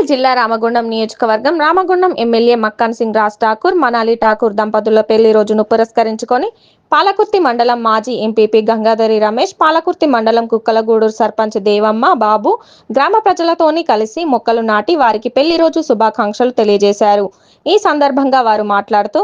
జిల్లా రామగుండం నియోజకవర్గం రామగుండం ఎమ్మెల్యే మక్కాన్ సింగ్ రాజ్ ఠాకూర్, మనాలి ఠాకూర్ దంపతుల పెళ్లి రోజును పురస్కరించుకొని పాలకుర్తి మండలం మాజీ ఎంపీపీ గంగాధరి రమేష్, పాలకుర్తి మండలం కుక్కలగూడూరు సర్పంచ్ దేవమ్మ బాబు గ్రామ ప్రజలతోని కలిసి మొక్కలు నాటి వారికి పెళ్లి రోజు శుభాకాంక్షలు తెలియజేశారు. ఈ సందర్భంగా వారు మాట్లాడుతూ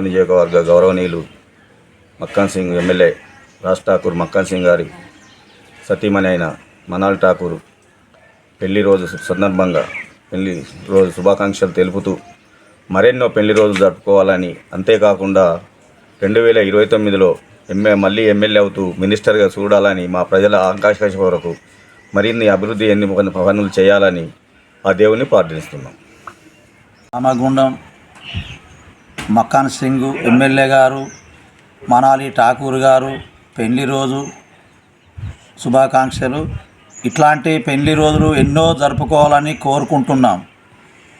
నియోజకవర్గ గౌరవనీయులు మక్కాన్ సింగ్ ఎమ్మెల్యే రాజ్ ఠాకూర్ మక్కాన్ సింగ్ గారి సతీమణి అయిన మనాలి ఠాకూర్ పెళ్లి రోజు సందర్భంగా పెళ్లి రోజు శుభాకాంక్షలు తెలుపుతూ మరెన్నో పెళ్లి రోజులు జరుపుకోవాలని, అంతేకాకుండా 2029లో మళ్ళీ ఎమ్మెల్యే అవుతూ మినిస్టర్గా చూడాలని మా ప్రజల ఆకాంక్ష వరకు మరిన్ని అభివృద్ధి పనులు చేయాలని ఆ దేవుని ప్రార్థిస్తున్నాం. రామగుండం మక్కాన్ సింగ్ ఎమ్మెల్యే గారు, మనాలి ఠాకూర్ గారు పెళ్లి రోజు శుభాకాంక్షలు. ఇట్లాంటి పెళ్లి రోజులు ఎన్నో జరుపుకోవాలని కోరుకుంటున్నాం.